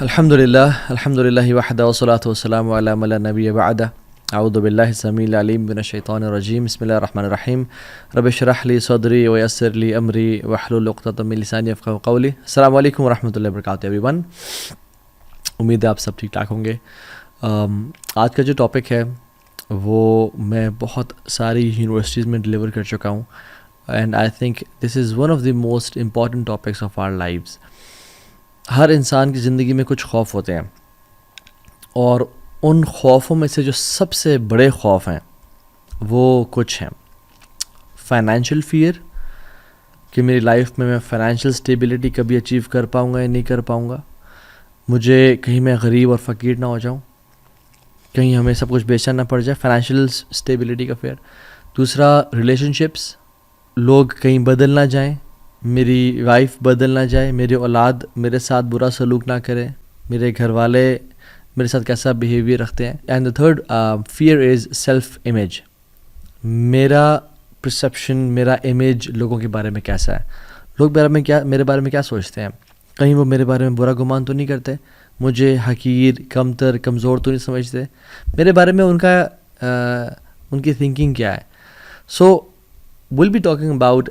الحمدللہ وحدہ والصلاۃ والسلام علی من لا نبی بعدہ اعوذ باللہ السمیع العلیم من الشیطان الرجیم بسم اللہ الرحمن الرحیم رب اشرح لی صدری ویسر لی امری واحلل عقدۃ من لسانی یفقہوا قولی. السلام علیکم ورحمۃ اللہ وبرکاتہ ایوری ون. امید ہے آپ سب ٹھیک ٹھاک ہوں گے. آج کا جو ٹاپک ہے وہ میں بہت ساری یونیورسٹیز میں ڈلیور کر چکا ہوں and I think this is one of the most important topics of our lives. ہر انسان کی زندگی میں کچھ خوف ہوتے ہیں اور ان خوفوں میں سے جو سب سے بڑے خوف ہیں وہ کچھ ہیں. فائنینشیل فیئر کہ میری لائف میں فائنینشیل اسٹیبلٹی کبھی اچیو کر پاؤں گا یا نہیں کر پاؤں گا, مجھے کہیں میں غریب اور فقیر نہ ہو جاؤں, کہیں ہمیں سب کچھ بیچنا نہ پڑ جائے, فائنینشیل اسٹیبلٹی کا فیئر. دوسرا ریلیشن شپس, لوگ کہیں بدل نہ جائیں, میری وائف بدل نہ جائے, میری اولاد میرے ساتھ برا سلوک نہ کرے, میرے گھر والے میرے ساتھ کیسا بیہیویئر رکھتے ہیں. And the third fear is self image, میرا پرسیپشن, میرا امیج لوگوں کے بارے میں کیسا ہے, لوگ میرے بارے میں کیا سوچتے ہیں, کہیں وہ میرے بارے میں برا گمان تو نہیں کرتے, مجھے حقیر, کمتر, کمزور تو نہیں سمجھتے, میرے بارے میں ان کی تھنکنگ کیا ہے. So will be talking about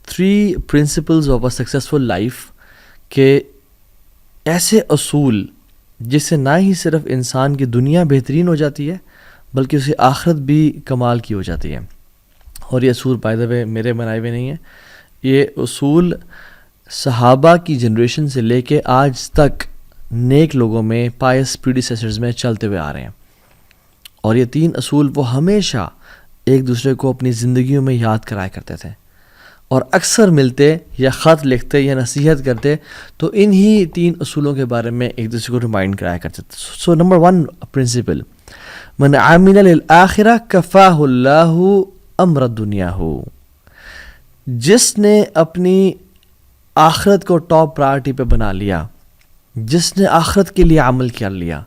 3 principles of a successful life کہ ایسے اصول جس سے نہ ہی صرف انسان کی دنیا بہترین ہو جاتی ہے بلکہ اسے آخرت بھی کمال کی ہو جاتی ہے. اور یہ اصول بائی دا وے میرے بنائے ہوئے نہیں ہیں, یہ اصول صحابہ کی جنریشن سے لے کے آج تک نیک لوگوں میں, پائس پریڈیسیسرز میں چلتے ہوئے آ رہے ہیں. اور یہ 3 اصول وہ ہمیشہ ایک دوسرے کو اپنی زندگیوں میں یاد کرایا کرتے تھے, اور اکثر ملتے یا خط لکھتے یا نصیحت کرتے تو انہی 3 اصولوں کے بارے میں ایک دوسرے کو ریمائنڈ کرایا کرتے تھے. سو نمبر 1 پرنسپل, من عمل للآخرہ کفاہ اللہ امر دنیا ہو, جس نے اپنی آخرت کو ٹاپ پرائرٹی پہ بنا لیا, جس نے آخرت کے لیے عمل کر لیا,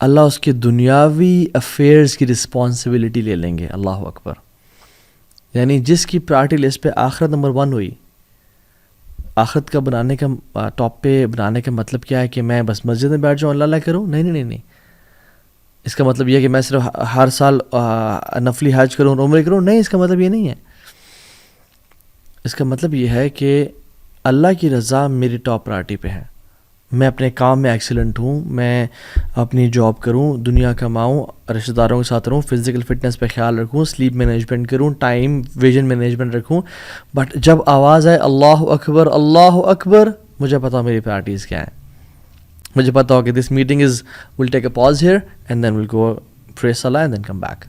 اللہ اس کے دنیاوی افیئرز کی رسپانسبلٹی لے لیں گے. اللہ اکبر. یعنی جس کی پرائرٹی لسٹ پہ آخرت نمبر 1 ہوئی, آخرت کا بنانے کا ٹاپ پہ بنانے کا مطلب کیا ہے کہ میں بس مسجد میں بیٹھ جاؤں اللہ کروں؟ نہیں. اس کا مطلب یہ ہے کہ میں صرف ہر سال نفلی حج کروں اور عمرے کروں؟ نہیں, اس کا مطلب یہ نہیں ہے. اس کا مطلب یہ ہے کہ اللہ کی رضا میری ٹاپ پرائرٹی پہ ہے, میں اپنے کام میں ایکسیلنٹ ہوں, میں اپنی جاب کروں, دنیا کماؤں, رشتہ داروں کے ساتھ رہوں, فزیکل فٹنس پہ خیال رکھوں, سلیپ مینجمنٹ کروں, ٹائم ویژن مینجمنٹ رکھوں. بٹ جب آواز آئے اللہ اکبر, مجھے پتا ہو میری پرائرٹیز کیا ہیں. مجھے پتا ہو کہ this meeting will take a pause here and then will go pray صلاح اینڈ دین کم بیک.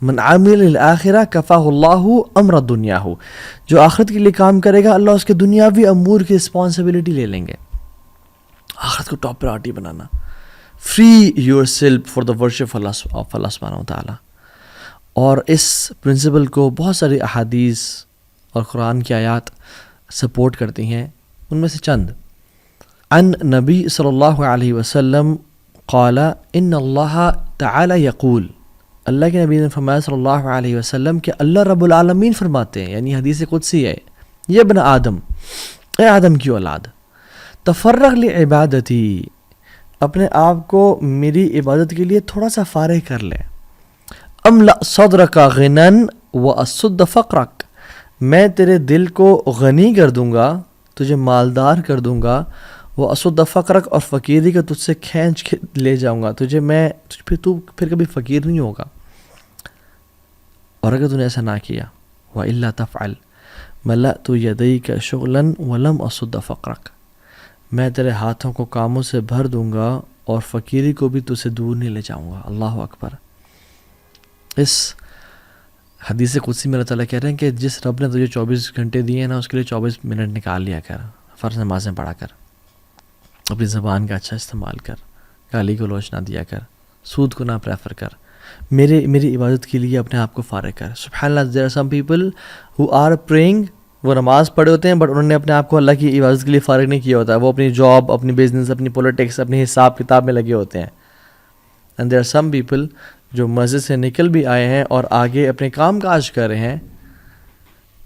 من عامل للآخرہ کفاہ اللہ امر دنیا ہو, جو آخرت کے لیے کام کرے گا اللہ اس کے دنیاوی امور کی رسپانسبلٹی لے لیں گے. آخرت کو ٹاپ پرائرٹی بنانا, free yourself for the worship of اللہ سبحانہ و تعالیٰ. اور اس پرنسپل کو بہت ساری احادیث اور قرآن کی آیات سپورٹ کرتی ہیں. ان میں سے چند. عن نبی صلی اللہ علیہ وسلم قال ان اللہ تعالی یقول, اللہ کے نبی نے فرمایا صلی اللہ علیہ وسلم کہ اللہ رب العالمین فرماتے ہیں, یعنی حدیث قدسی ہے, یہ ابن آدم, اے آدم کی اولاد, تفرغ لعبادتی, اپنے آپ کو میری عبادت کے لیے تھوڑا سا فارغ کر لے. املأ صدرک غنن واسد فقرک, میں تیرے دل کو غنی کر دوں گا, تجھے مالدار کر دوں گا, واسد فقرک, اور فقیری کا تجھ سے کھینچ کے لے جاؤں گا, تو پھر کبھی فقیر نہیں ہوگا. اور اگر تو نے ایسا نہ کیا, وَإِلَّا تَفْعَلْ مَلَأْتُ يَدَيْكَ شُغْلًا وَلَمْ أَصُدَّ فَقْرَكَ, میں تیرے ہاتھوں کو کاموں سے بھر دوں گا اور فقیری کو بھی تجھ سے دور نہیں لے جاؤں گا. اللہ اکبر. اس حدیث قدسی میں اللہ تعالیٰ کہہ رہے ہیں کہ جس رب نے تجھے 24 گھنٹے دیے ہیں نا, اس کے لیے 24 منٹ نکال لیا کر, فرض نمازیں پڑھا کر, اپنی زبان کا اچھا استعمال کر, گالی گلوچ نہ دیا کر, سود کو نہ پریفر کر, میری عبادت کے لیے اپنے آپ کو فارغ کر. سبحان اللہ, there are some people who are praying, وہ نماز پڑھے ہوتے ہیں بٹ انہوں نے اپنے آپ کو اللہ کی عبادت کے لیے فارغ نہیں کیا ہوتا ہے, وہ اپنی جاب, اپنی بزنس, اپنی پولیٹکس, اپنے حساب کتاب میں لگے ہوتے ہیں. And there are some people جو مسجد سے نکل بھی آئے ہیں اور آگے اپنے کام کاج کر رہے ہیں,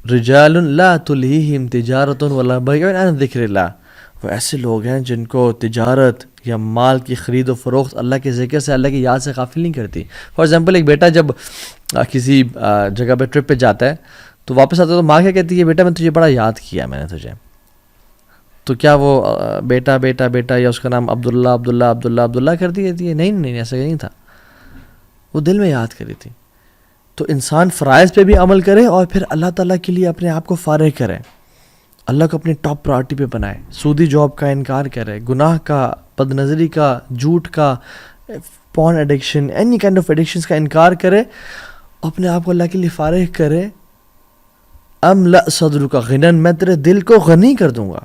رجال لا تلہیہم تجارۃ ولا بیع عن ذکر اللہ وہ ایسے لوگ ہیں جن کو تجارت یا مال کی خرید و فروخت اللہ کے ذکر سے، اللہ کی یاد سے غافل نہیں کرتی. فار ایگزامپل ایک بیٹا جب کسی جگہ پہ ٹرپ پہ جاتا ہے تو واپس آتا ہے تو ماں کیا کہتی ہے، بیٹا میں تجھے بڑا یاد کیا میں نے تجھے. تو کیا وہ بیٹا بیٹا بیٹا یا اس کا نام عبداللہ عبداللہ عبداللہ عبداللہ کر دی ہے؟ نہیں ایسا نہیں تھا، وہ دل میں یاد کری تھی. تو انسان فرائض پہ بھی عمل کرے اور پھر اللہ تعالیٰ کے لیے اپنے آپ کو فارغ کرے، اللہ کو اپنی ٹاپ پرائرٹی پہ بنائے، سودی جاب کا انکار کرے، گناہ کا، بد نظری کا، جھوٹ کا، porn addiction, any kind of addictions کا انکار کرے، اپنے آپ کو اللہ کے لیے فارغ کرے. املأ صدرک غنی، میں تیرے دل کو غنی کر دوں گا،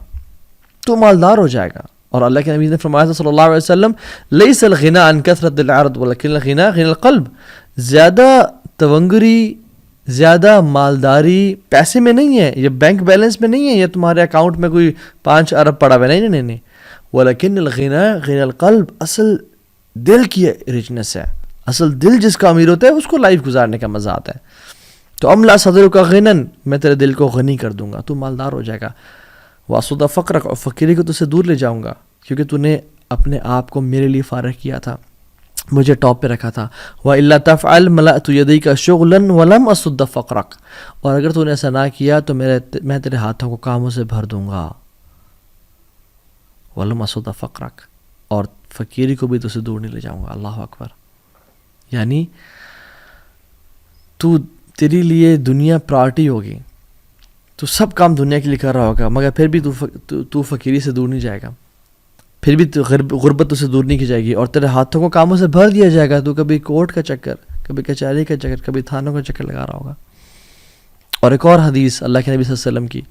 تو مالدار ہو جائے گا. اور اللہ کے نبی نے فرمایا تھا صلی اللہ علیہ وسلم، لیس الغنی عن کثرت العرض ولکن الغنی غنی القلب. زیادہ تونگری، زیادہ مالداری پیسے میں نہیں ہے، یہ بینک بیلنس میں نہیں ہے، یہ تمہارے اکاؤنٹ میں کوئی 5 ارب پڑا ہوا ہے، نہیں. ولیکن الغنی غنی القلب، اصل دل کی ریچنس ہے، اصل دل جس کا امیر ہوتا ہے اس کو لائف گزارنے کا مزہ آتا ہے. تو املا صدرک غنی، میں تیرے دل کو غنی کر دوں گا، تو مالدار ہو جائے گا. واسد فقرک، اور فقیری کو تو سے دور لے جاؤں گا، کیونکہ تو نے اپنے آپ کو میرے لیے فارغ کیا تھا، مجھے ٹاپ پہ رکھا تھا. وَإِلَّا تَفْعَلْ مَلَأْتُ يَدَيْكَ شُغْلًا وَلَمْ أَصُدَّ فَقْرَكَ، اور اگر تو نے ایسا نہ کیا تو میں تیرے ہاتھوں کو کاموں سے بھر دوں گا. وَلَمْ أَصُدَّ فَقْرَكَ، اور فقیری کو بھی تو سے دور نہیں لے جاؤں گا. اللہ اکبر. یعنی تیری لیے دنیا پرائرٹی ہوگی، تو سب کام دنیا کے لیے کر رہا ہوگا، مگر پھر بھی تو فقیری سے دور نہیں جائے گا، پھر بھی غربت سے دور نہیں کی جائے گی، اور تیرے ہاتھوں کو کاموں سے بھر دیا جائے گا. تو کبھی کورٹ کا چکر، کبھی کچہری کا چکر، کبھی تھانوں کا چکر لگا رہا ہوگا. اور ایک اور حدیث اللہ کے نبی صلی اللہ علیہ وسلم کی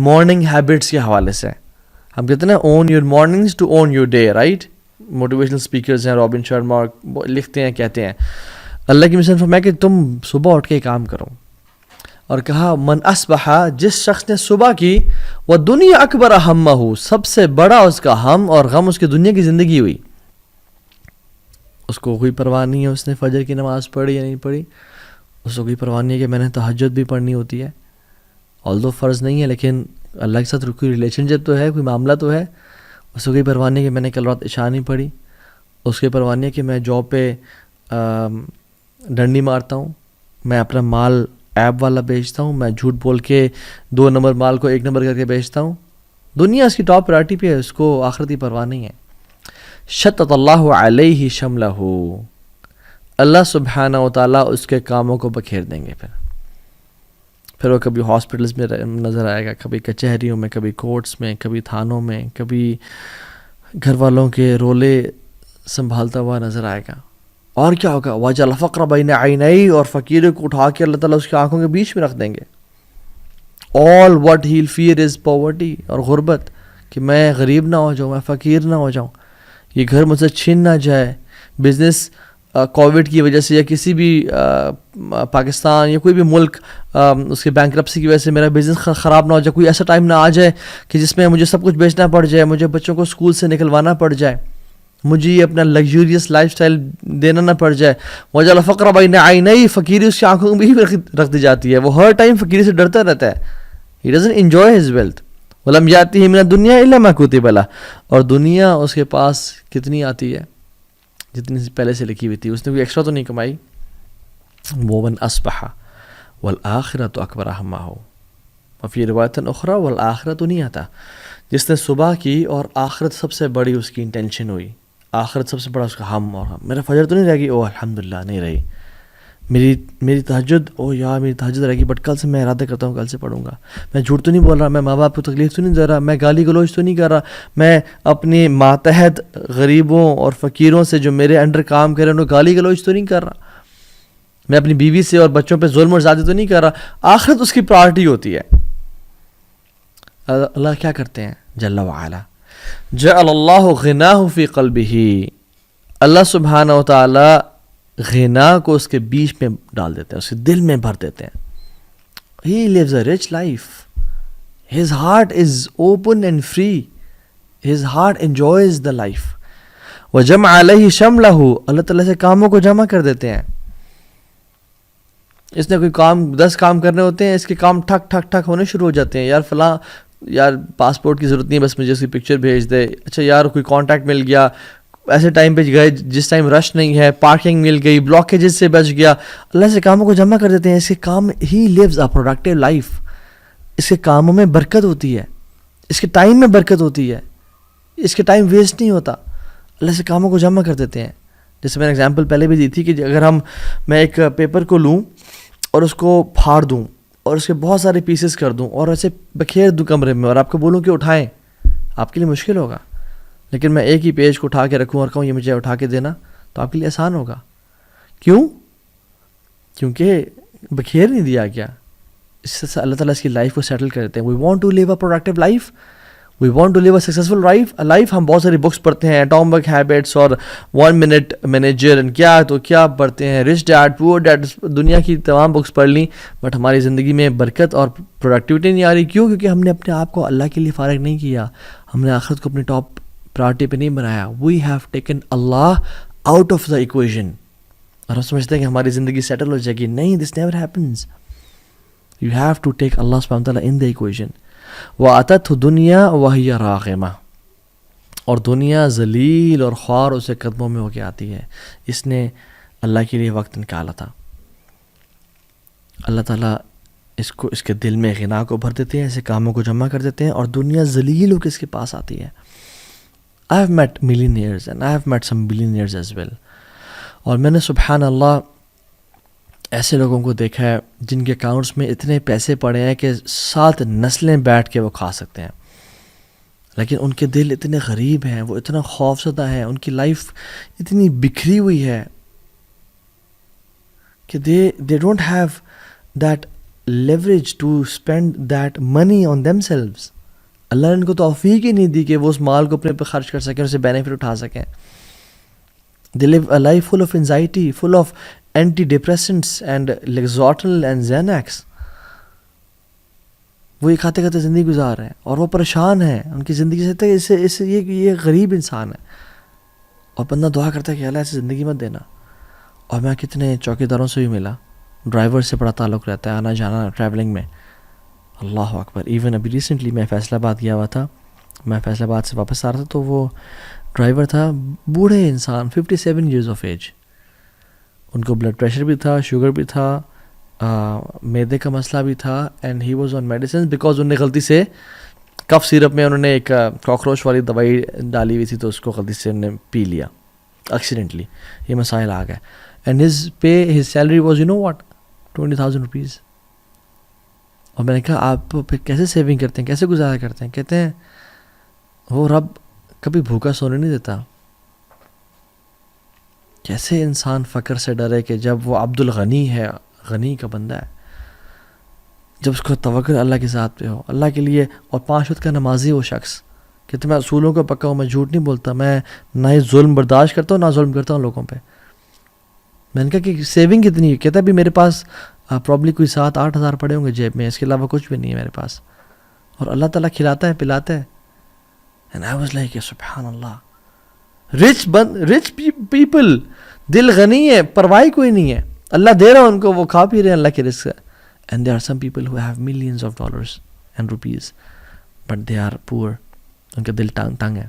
مارننگ ہیبٹس کے حوالے سے، ہم کہتے ہیں نا own your mornings to own your day, right? Motivational speakers ہیں، رابن شرما لکھتے ہیں، کہتے ہیں اللہ کی مثال فرمایا کہ تم صبح اٹھ کے کام کرو. اور کہا من اصبح، جس شخص نے صبح کی، وہ دنیا اکبر ہمہ، سب سے بڑا اس کا ہم اور غم اس کی دنیا کی زندگی ہوئی، اس کو کوئی پرواہ نہیں ہے اس نے فجر کی نماز پڑھی یا نہیں پڑھی، اس کو کوئی پرواہ نہیں ہے کہ میں نے تہجد بھی پڑھنی ہوتی ہے، although فرض نہیں ہے لیکن اللہ کے ساتھ کوئی ریلیشن شپ تو ہے، کوئی معاملہ تو ہے. اس کو کوئی پرواہ نہیں ہے کہ میں نے کل رات عشاء نہیں پڑھی، اس کی پرواہ نہیں ہے کہ میں جاب پہ ڈنڈی مارتا ہوں، میں اپنا مال ایپ والا بیچتا ہوں، میں جھوٹ بول کے 2 نمبر مال کو 1 نمبر کر کے بیچتا ہوں. دنیا اس کی ٹاپ پرائرٹی پہ ہے، اس کو آخرت کی پرواہ نہیں ہے. شتت اللہ علیہ شملہ، اللہ سبحانہ و تعالیٰ اس کے کاموں کو بکھیر دیں گے. پھر وہ کبھی ہاسپٹلز میں نظر آئے گا، کبھی کچہریوں میں، کبھی کورٹس میں، کبھی تھانوں میں، کبھی گھر والوں کے رولے سنبھالتا ہوا نظر آئے گا. اور کیا ہوگا؟ وَجَعَلَ الْفَقْرَ بَيْنَ عَيْنَيْهِ، اور فقیر کو اٹھا کے اللہ تعالیٰ اس کی آنکھوں کے بیچ میں رکھ دیں گے. all what he'll fear is poverty، اور غربت، کہ میں غریب نہ ہو جاؤں، میں فقیر نہ ہو جاؤں، یہ گھر مجھ سے چھین نہ جائے، بزنس کووڈ کی وجہ سے یا کسی بھی پاکستان یا کوئی بھی ملک اس کے بینکرپسی کی وجہ سے میرا بزنس خراب نہ ہو جائے، کوئی ایسا ٹائم نہ آ جائے کہ جس میں مجھے سب کچھ بیچنا پڑ جائے، مجھے بچوں کو اسکول سے نکلوانا پڑ جائے، مجھے یہ اپنا لگژریس لائف سٹائل دینا نہ پڑ جائے. وَجَعَلَ الْفَقْرَ بَيْنَ عَيْنَيْهِ، فقیری اس کی آنکھوں میں بھی رکھ دی جاتی ہے، وہ ہر ٹائم فقیری سے ڈرتا رہتا ہے. He doesn't enjoy his wealth. وَلَمْ يَأْتِهِ مِنَ الدُّنْيَا إِلَّا مَا كُتِبَ لَهُ، اور دنیا اس کے پاس کتنی آتی ہے؟ جتنی پہلے سے لکھی ہوئی تھی، اس نے کوئی ایکسٹرا تو نہیں کمائی. وَمَنْ أَصْبَحَ وَالْآخِرَةُ أَكْبَرُ هَمَّهُ، وفی روایت اخرى وَالْآخِرَةُ نِيَّتُهُ، جس نے صبح کی اور آخرت سب سے بڑی اس کی انٹینشن ہوئی، آخرت سب سے بڑا اس کا ہم، اور ہم میرا فجر تو نہیں رہے گی، او الحمدللہ نہیں رہی، میری تہجد، او یار میری تہجد رہے گی، بٹ کل سے میں ارادہ کرتا ہوں کل سے پڑھوں گا، میں جھوٹ تو نہیں بول رہا، میں ماں باپ کو تکلیف تو نہیں دے رہا، میں گالی گلوچ تو نہیں کر رہا، میں اپنے ماتحت غریبوں اور فقیروں سے جو میرے انڈر کام کر رہے ہیں انہوں گالی گلوچ تو نہیں کر رہا، میں اپنی بیوی سے اور بچوں پہ ظلم اور زیادتی تو نہیں کر رہا. آخرت اس کی پرائرٹی ہوتی ہے. اللہ کیا کرتے ہیں جل وعلا، جعل اللہ غناہ فی قلبہ، اللہ سبحانہ و تعالی غنا کو اس کے بیچ میں ڈال دیتے ہیں، اس کے دل میں بھر دیتے ہیں. He lives a rich life. His heart is open and free. His heart enjoys the life. وَجَمْعَ عَلَيْهِ شَمْلَهُ، اللہ تعالیٰ سے کاموں کو جمع کر دیتے ہیں. اس نے کوئی کام 10 کام کرنے ہوتے ہیں، اس کے کام ٹھک ٹھک ٹھک ہونے شروع ہو جاتے ہیں. یار فلاں یار پاسپورٹ کی ضرورت نہیں ہے, بس مجھے اس کی پکچر بھیج دے. اچھا یار کوئی کانٹیکٹ مل گیا, ایسے ٹائم پہ گئے جس ٹائم رش نہیں ہے, پارکنگ مل گئی, بلاکیجز سے بچ گیا, اللہ سے کاموں کو جمع کر دیتے ہیں. اس کے کام, ہی لیوز اے پروڈکٹیو لائف, اس کے کاموں میں برکت ہوتی ہے, اس کے ٹائم میں برکت ہوتی ہے, اس کے ٹائم ویسٹ نہیں ہوتا, اللہ سے کاموں کو جمع کر دیتے ہیں. جیسے میں نے اگزامپل پہلے بھی دی تھی کہ اگر میں ایک پیپر کو لوں اور اس کو پھاڑ دوں اور اس کے بہت سارے پیسز کر دوں اور ایسے بکھیر دوں کمرے میں اور آپ کو بولوں کہ اٹھائیں, آپ کے لیے مشکل ہوگا. لیکن میں ایک ہی پیج کو اٹھا کے رکھوں اور کہوں یہ مجھے اٹھا کے دینا, تو آپ کے لیے آسان ہوگا. کیوں؟ کیونکہ بکھیر نہیں دیا گیا. اس سے اللہ تعالیٰ اس کی لائف کو سیٹل کر دیتے ہیں. We want to live a productive life, we want to live a successful life. ہم بہت ساری بکس پڑھتے ہیں, ایٹامک ہیبٹس اور 1 منٹ مینیجر, کیا تو کیا پڑھتے ہیں, رچ ڈیڈ پور ڈیڈ, دنیا کی تمام بکس پڑھ لیں, بٹ ہماری زندگی میں برکت اور پروڈکٹیوٹی نہیں آ رہی. کیوں؟ کیونکہ ہم نے اپنے آپ کو اللہ کے لیے فارغ نہیں کیا, ہم نے آخرت کو اپنی ٹاپ پرائرٹی پہ نہیں بنایا. وی ہیو ٹیکن اللہ آؤٹ آف دا ایکویژن, اور ہم سمجھتے ہیں کہ ہماری زندگی سیٹل ہو جائے گی. نہیں, this never happens. You have to take اللہ سبحانہ تعالیٰ ان دا ایکویژن. وَأَتَتْهُ دُنْيَا وَهِيَ رَاغِمَةٌ, اور دنیا ذلیل اور خوار اسے قدموں میں ہو کے آتی ہے. اس نے اللہ کے لیے وقت نکالا تھا. اللہ تعالیٰ اس کے دل میں غنا کو بھر دیتے ہیں, ایسے کاموں کو جمع کر دیتے ہیں, اور دنیا ذلیل ہو کے اس کے پاس آتی ہے. I have met millionaires and I have met some billionaires as well. اور میں نے سبحان اللہ ایسے لوگوں کو دیکھا ہے جن کے اکاؤنٹس میں اتنے پیسے پڑے ہیں کہ 7 نسلیں بیٹھ کے وہ کھا سکتے ہیں, لیکن ان کے دل اتنے غریب ہیں, وہ اتنا خوف زدہ ہیں, ان کی لائف اتنی بکھری ہوئی ہے کہ they don't have that leverage to spend that money on themselves. اللہ نے ان کو توفیق ہی نہیں دی کہ وہ اس مال کو اپنے پہ خرچ کر سکیں, اسے بینیفٹ اٹھا سکیں. They live a life full of anxiety, full of antidepressants and Lexotanil and Xanax. وہ یہ کھاتے کھاتے زندگی گزار رہے ہیں اور وہ پریشان ہیں, ان کی زندگی سے یہ غریب انسان ہے. اور بندہ دعا کرتا ہے کہ اللہ ایسے زندگی مت دینا. اور میں کتنے چوکیداروں سے بھی ملا, ڈرائیور سے بڑا تعلق رہتا ہے, آنا جانا ٹریولنگ میں. اللہ اکبر. ایون ابھی ریسنٹلی میں فیصل آباد گیا ہوا تھا, میں فیصل آباد سے واپس آ رہا تھا, تو وہ ڈرائیور تھا, بوڑھے انسان, 57 ایئرز آف ایج. ان کو بلڈ پریشر بھی تھا, شوگر بھی تھا, معدے کا مسئلہ بھی تھا, and he was on medicine because انہوں نے غلطی سے کف سیرپ میں انہوں نے ایک کاکروچ والی دوائی ڈالی ہوئی تھی, تو اس کو غلطی سے انہوں نے پی لیا ایکسیڈنٹلی. یہ مسائل آ گئے. And his salary was what 20,000 rupees. اور میں نے کہا آپ پھر کیسے سیونگ کرتے ہیں, کیسے گزارا کرتے ہیں؟ کہتے ہیں وہ رب کبھی بھوکا سونے نہیں دیتا. کیسے انسان فقر سے ڈرے کہ جب وہ عبد الغنی ہے, غنی کا بندہ ہے, جب اس کو توکل اللہ کے ذات پہ ہو, اللہ کے لیے, اور 5 وقت کا نمازی ہو شخص. کہتے میں اصولوں کا پکا ہوں, میں جھوٹ نہیں بولتا, میں نہ ہی ظلم برداشت کرتا ہوں نہ ظلم کرتا ہوں لوگوں پہ. میں نے کہا کہ سیونگ کتنی ہے؟ کہتا بھی میرے پاس پرابلی کوئی 7-8 ہزار پڑے ہوں گے جیب میں, اس کے علاوہ کچھ بھی نہیں ہے میرے پاس, اور اللہ تعالیٰ کھلاتا ہے پلاتا ہے. And I was like, سبحان اللہ, rich people, دل غنی ہے, پرواہی کوئی نہیں ہے, اللہ دے رہا ان کو, وہ کھا پی رہے ہیں اللہ کے رزق سے. And there are some people who have millions of dollars and rupees, but they are poor. ان کا دل تنگ ہے.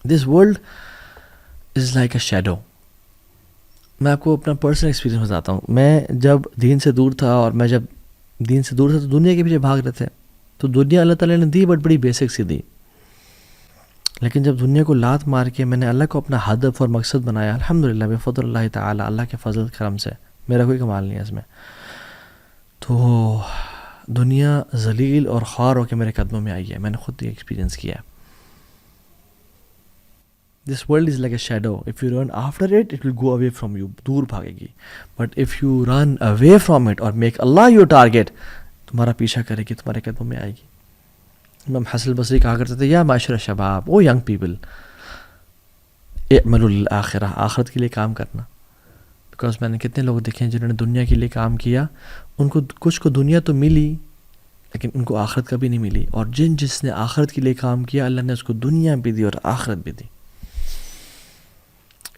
This world is like a shadow. میں آپ کو اپنا پرسنل ایکسپیرینس بتاتا ہوں. میں جب دین سے دور تھا, اور میں جب دین سے دور تھا تو دنیا کے پیچھے بھاگ رہے تھے, تو دنیا اللہ تعالیٰ نے دی بٹ بڑی بیسک سی دی. لیکن جب دنیا کو لات مار کے میں نے اللہ کو اپنا ہدف اور مقصد بنایا, الحمدللہ بفضل اللہ تعالی, اللہ کے فضل کرم سے, میرا کوئی کمال نہیں ہے اس میں, تو دنیا ذلیل اور خوار ہو کے میرے قدموں میں آئی ہے. میں نے خود یہ ایکسپیرینس کیا ہے. This world is like a shadow. If you run after it, it will go away from you. دور بھاگے گی. But if you run away from it or make Allah your target, تمہارا پیچھا کرے گی, تمہارے قدموں میں آئے گی. امام حسن البصری کہا کرتے تھے, یا معاشر الشباب, او ینگ پیپل, اعملوا للآخرہ, آخرت کے لیے کام کرنا. بیکاز میں نے کتنے لوگ دیکھے ہیں جنہوں نے دنیا کے لیے کام کیا, ان کو کچھ کو دنیا تو ملی لیکن ان کو آخرت کبھی نہیں ملی. اور جس نے آخرت کے لیے کام کیا, اللہ نے اس کو دنیا بھی دی اور آخرت بھی دی.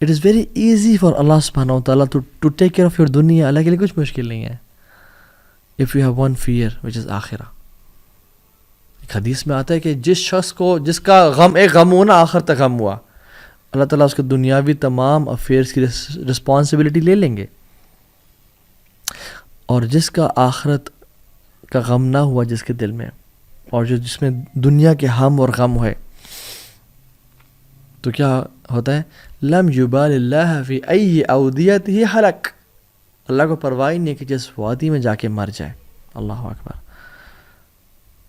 It is very easy for Allah subhanahu wa ta'ala to take care of your dunya. اللہ کے لیے کچھ مشکل نہیں ہے. If you have one fear, which is آخرہ. حدیث میں آتا ہے کہ جس شخص کو جس کا غم ایک غم ہو نا آخر تک غم ہوا، اللہ تعالیٰ اس کے دنیاوی تمام افیئرس کی رسپانسبلٹی لے لیں گے. اور جس کا آخرت کا غم نہ ہوا جس کے دل میں، اور جس میں دنیا کے ہم اور غم ہے، تو کیا ہوتا ہے؟ لم یبال اللہ فی ای اودیتہ ہلک، اللہ کو پرواہ نہیں ہے کہ جس وادی میں جا کے مر جائے. اللہ اکبر.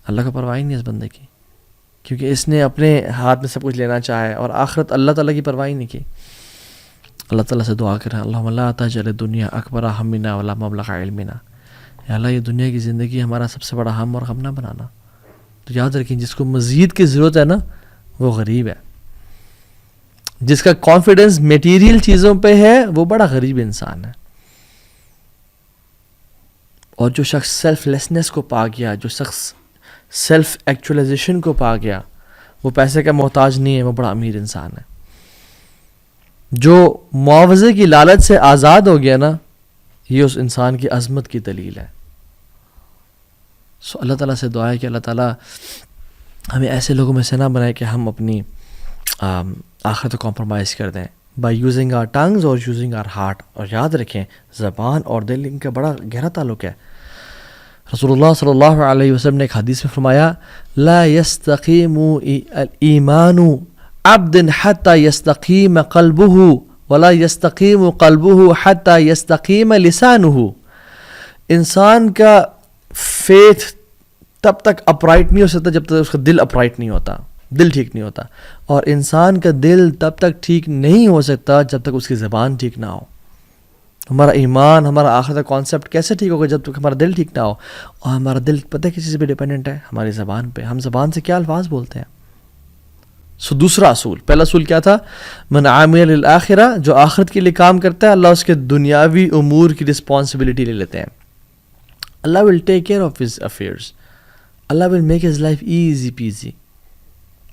اللہ کو پرواہ نہیں ہے اس بندے کی، کیونکہ اس نے اپنے ہاتھ میں سب کچھ لینا چاہے اور آخرت اللہ تعالیٰ کی پرواہ نہیں کی. اللہ تعالیٰ سے دعا کریں اللہم لا تجعل دنیا اکبر ہمنا ولا مبلغ علمنا. یا اللہ یہ دنیا کی زندگی ہمارا سب سے بڑا ہم اور غم نہ بنانا. تو یاد رکھیں جس کو مزید کی ضرورت ہے نا وہ غریب ہے. جس کا کانفیڈنس میٹیریل چیزوں پہ ہے وہ بڑا غریب انسان ہے. اور جو شخص سیلف لیسنس کو پا گیا، جو شخص سیلف ایکچولائزیشن کو پا گیا، وہ پیسے کا محتاج نہیں ہے، وہ بڑا امیر انسان ہے. جو معاوضے کی لالچ سے آزاد ہو گیا نا، یہ اس انسان کی عظمت کی دلیل ہے. اللہ تعالیٰ سے دعا ہے کہ اللہ تعالیٰ ہمیں ایسے لوگوں میں سے نہ بنائے کہ ہم اپنی آخرت کو کمپرومائز کر دیں بائی یوزنگ آر ٹنگز اور یوزنگ آر ہارٹ. اور یاد رکھیں زبان اور دل ان کا بڑا گہرا تعلق ہے. رسول اللہ صلی اللہ علیہ وسلم نے ایک حدیث میں فرمایا لا یستقیم ایمان عبد حتی یستقیم قلبہ ولا یستقیم قلبہ حتی یستقیم لسانہ. انسان کا فیتھ تب تک اپرائٹ نہیں ہو سکتا جب تک اس کا دل اپرائٹ نہیں ہوتا، دل ٹھیک نہیں ہوتا. اور انسان کا دل تب تک ٹھیک نہیں ہو سکتا جب تک اس کی زبان ٹھیک نہ ہو. ہمارا ایمان، ہمارا آخرت کا کانسیپٹ کیسے ٹھیک ہوگا جب تک ہمارا دل ٹھیک نہ ہو. اور ہمارا دل پتہ ہے کس چیز پہ ڈیپینڈنٹ ہے؟ ہماری زبان پہ. ہم زبان سے کیا الفاظ بولتے ہیں. دوسرا اصول، پہلا اصول کیا تھا؟ من عامل للآخرہ، جو آخرت کے لیے کام کرتا ہے اللہ اس کے دنیاوی امور کی رسپانسبلٹی لے لیتے ہیں. اللہ will take care of his affairs. اللہ will make his life easy peasy.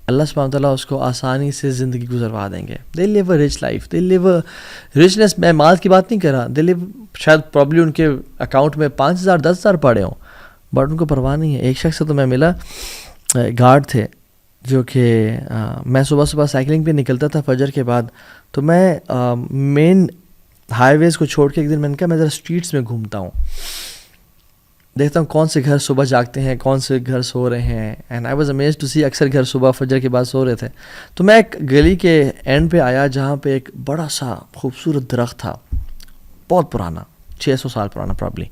اللہ سبحانہ وتعالیٰ اس کو آسانی سے زندگی گزروا دیں گے. They live a rich life, they live a richness. میں مال کی بات نہیں کر رہا. دے لیو، شاید پرابلی ان کے اکاؤنٹ میں 5,000 10,000 پڑے ہوں، بٹ ان کو پرواہ نہیں ہے. ایک شخص سے تو میں ملا، گارڈ تھے، جو کہ میں صبح صبح سائیکلنگ پہ نکلتا تھا فجر کے بعد. تو میں مین ہائی ویز کو چھوڑ کے ایک دن میں نے کہا میں ذرا اسٹریٹس میں گھومتا ہوں، دیکھتا ہوں کون سے گھر صبح جاگتے ہیں، کون سے گھر سو رہے ہیں. And I was amazed to see اکثر گھر صبح فجر کے بعد سو رہے تھے. تو میں ایک گلی کے اینڈ پہ آیا جہاں پہ ایک بڑا سا خوبصورت درخت تھا، بہت پرانا، 600 سال پرانا پرابلی،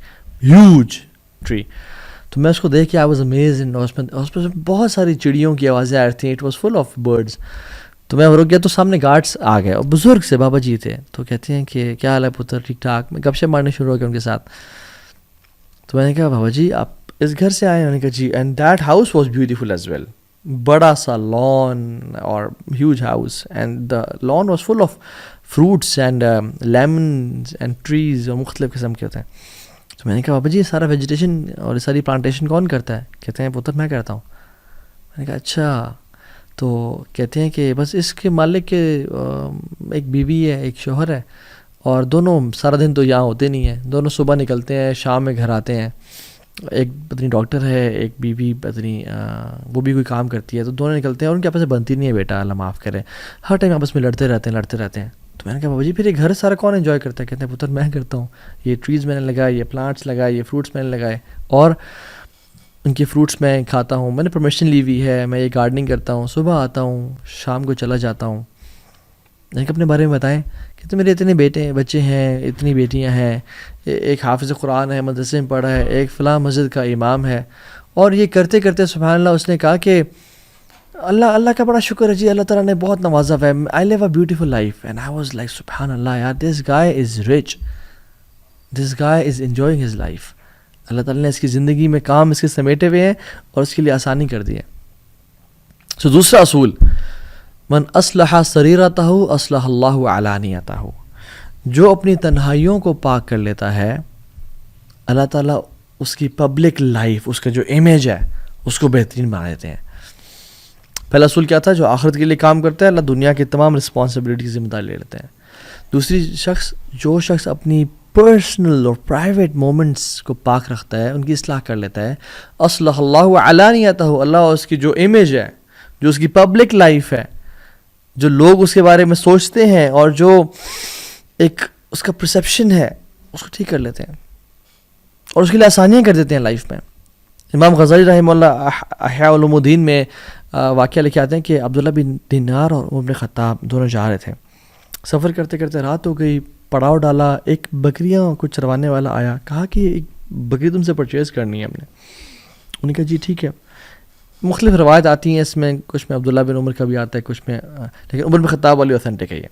ہیوج ٹری. تو میں اس کو دیکھ کے آئی واز امیزڈ. اس پہ بہت ساری چڑیوں کی آوازیں آ رہی تھیں. It was full of birds. تو میں رک گیا تو سامنے گارڈس آ گئے اور بزرگ سے بابا جی تھے. تو کہتے ہیں کہ کیا حال ہے پتر، ٹھیک ٹھاک. میں گپ شپ مارنے شروع ہو گیا ان کے ساتھ. تو میں نے کہا بابا جی آپ اس گھر سے آئے ہیں؟ انہوں نے کہا جی. And that house was beautiful as well. بڑا سا لان اور huge house, and the lawn was full of fruits and lemons and trees, اور مختلف قسم کے ہوتے ہیں. تو میں نے کہا بابا جی یہ سارا ویجیٹیشن اور یہ ساری پلانٹیشن کون کرتا ہے؟ کہتے ہیں پتر میں کرتا ہوں. میں نے کہا اچھا. تو کہتے ہیں کہ بس اس کے مالک کے ایک بیوی ہے، ایک شوہر ہے، اور دونوں سارا دن تو یہاں ہوتے نہیں ہیں. دونوں صبح نکلتے ہیں، شام میں گھر آتے ہیں. ایک پتنی ڈاکٹر ہے، ایک بیوی پتنی وہ بھی کوئی کام کرتی ہے. تو دونوں نکلتے ہیں اور ان کے آپس سے بنتی نہیں ہے. بیٹا اللہ معاف کرے، ہر ٹائم آپس میں لڑتے رہتے ہیں. تو میں نے کہا بابا جی پھر یہ گھر سارا کون انجوائے کرتا ہے؟ کہتے ہیں پتر میں کرتا ہوں. یہ ٹریز میں نے لگائے، یہ پلانٹس لگائے، یہ فروٹس میں نے لگائے، اور ان کے فروٹس میں کھاتا ہوں. میں نے پرمیشن لی ہوئی ہے، میں یہ گارڈننگ کرتا ہوں. صبح آتا ہوں، شام کو چلا جاتا ہوں. ایک اپنے بارے میں بتائیں کہ تو میرے اتنے بچے ہیں، اتنی بیٹیاں ہیں، ایک حافظ قرآن ہے، مدرسے میں پڑھا ہے، ایک فلاں مسجد کا امام ہے. اور یہ کرتے کرتے سبحان اللہ اس نے کہا کہ اللہ کا بڑا شکر ہے جی، اللہ تعالیٰ نے بہت نوازا ہے. I live a beautiful life. And I was like سبحان اللہ یار، this guy is rich, this guy is enjoying his life. اللہ تعالیٰ نے اس کی زندگی میں کام اس کے سمیٹے ہوئے ہیں اور اس کے لیے آسانی کر دی ہے. سو دوسرا اصول، من اصلح سریرتہ اصلح اللہ علانیتہ. جو اپنی تنہائیوں کو پاک کر لیتا ہے اللہ تعالیٰ اس کی پبلک لائف، اس کا جو امیج ہے اس کو بہترین بنا دیتے ہیں. پہلا اصول کیا تھا؟ جو آخرت کے لیے کام کرتا ہے اللہ دنیا کی تمام رسپانسبلٹی کی ذمہ داری لے لیتے ہیں. دوسری جو شخص اپنی پرسنل اور پرائیویٹ مومنٹس کو پاک رکھتا ہے, ان کی اصلاح کر لیتا ہے. اصلح اللہ علانیتہ, اللہ اس کی جو امیج ہے, جو اس کی پبلک لائف ہے, جو لوگ اس کے بارے میں سوچتے ہیں اور جو ایک اس کا پرسیپشن ہے, اس کو ٹھیک کر لیتے ہیں اور اس کے لیے آسانیاں کر دیتے ہیں لائف میں. امام غزالی رحمہ اللہ احیاء علوم الدین میں واقعہ لکھے آتے ہیں کہ عبداللہ بن دینار اور عمر بن خطاب دونوں جا رہے تھے. سفر کرتے کرتے رات ہو گئی, پڑاؤ ڈالا, ایک بکریاں کو چروانے والا آیا, کہا کہ ایک بکری تم سے پرچیز کرنی ہے ہم نے. انہوں نے کہا جی ٹھیک ہے. مختلف روایت آتی ہیں اس میں, کچھ میں عبداللہ بن عمر کا بھی آتا ہے, کچھ میں, لیکن عمر بن خطاب والی اوتھینٹک ہے یہ.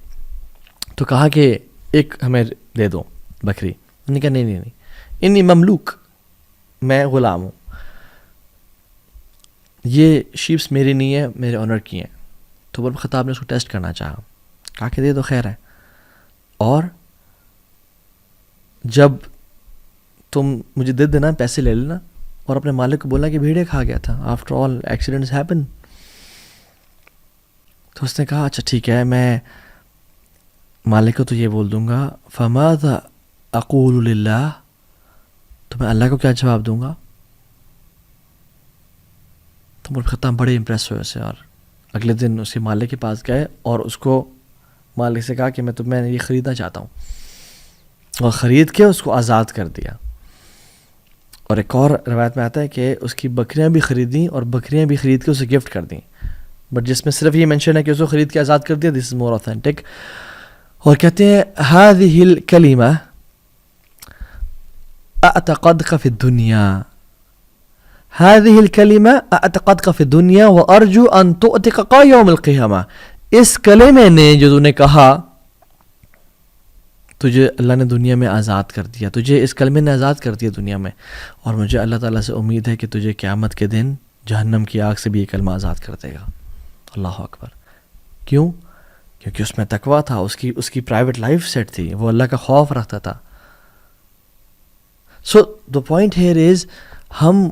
تو کہا کہ ایک ہمیں دے دو بکری. انہوں نے کہا نہیں, انی مملوک, میں غلام ہوں, یہ شیپس میری نہیں ہے, میرے آنر کی ہیں. تو عمر بن خطاب نے اس کو ٹیسٹ کرنا چاہا, کہا کہ دے دو خیر ہے, اور جب تم مجھے دے دینا, پیسے لے لینا, اور اپنے مالک کو بولنا کہ بھیڑے کھا گیا تھا, آفٹر آل ایکسیڈنٹس ہیپن. تو اس نے کہا اچھا ٹھیک ہے, میں مالک کو تو یہ بول دوں گا, فماذا اقول للہ, تو میں اللہ کو کیا جواب دوں گا. تو عمر خطاب بڑے امپریس ہوئے اسے, اور اگلے دن اسی مالک کے پاس گئے اور اس کو مالک سے کہا کہ میں یہ خریدنا چاہتا ہوں, اور خرید کے اس کو آزاد کر دیا. اور ایک اور روایت میں آتا ہے کہ اس کی بکریاں بھی خریدیں اور بکریاں بھی خرید کے اسے گفٹ کر دیں, بٹ جس میں صرف یہ مینشن ہے کہ اس کو خرید کے آزاد کر دیا, دس از مور اوتھینٹک. اور کہتے ہیں هذه الكلمة اعتقدك في الدنيا, هذه الكلمة اعتقدك في الدنيا وارجو ان تؤتقك يوم القيامة. اس کلمے نے جو تو نے کہا, تجھے اللہ نے دنیا میں آزاد کر دیا, تجھے اس کلمے نے آزاد کر دیا دنیا میں, اور مجھے اللہ تعالیٰ سے امید ہے کہ تجھے قیامت کے دن جہنم کی آگ سے بھی یہ کلمہ آزاد کر دے گا. اللہ اکبر. کیوں؟ کیونکہ اس میں تقویٰ تھا, اس کی پرائیویٹ لائف سیٹ تھی, وہ اللہ کا خوف رکھتا تھا. سو دا پوائنٹ ہیئر از, ہم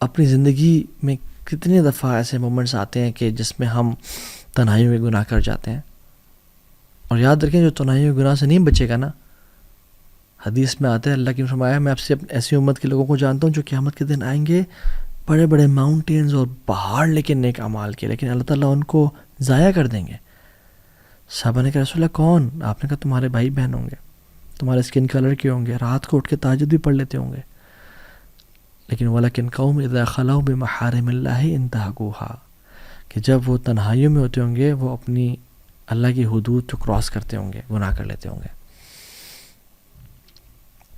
اپنی زندگی میں کتنے دفعہ ایسے مومنٹس آتے ہیں کہ جس میں ہم تنہائیوں میں گناہ کر جاتے ہیں, اور یاد رکھیں جو تنہائیوں کے گناہ سے نہیں بچے گا نا, حدیث میں آتا ہے اللہ کی فرمایا میں آپ سے ایسی امت کے لوگوں کو جانتا ہوں جو قیامت کے دن آئیں گے بڑے بڑے ماؤنٹینز اور پہاڑ لیکن نیک اعمال کے, لیکن اللہ تعالیٰ ان کو ضائع کر دیں گے. صحابہ نے کہا رسول اللہ کون؟ آپ نے کہا تمہارے بھائی بہن ہوں گے, تمہارے اسکن کلر کے ہوں گے, رات کو اٹھ کے تہجد بھی پڑھ لیتے ہوں گے, لیکن وَلَكِنْ قَوْمٌ إِذَا خَلَوْا بِمَحَارِمِ اللَّهِ انْتَهَكُوهَا, کہ جب وہ تنہائیوں میں ہوتے ہوں گے وہ اپنی اللہ کی حدود کو کراس کرتے ہوں گے, گناہ کر لیتے ہوں گے.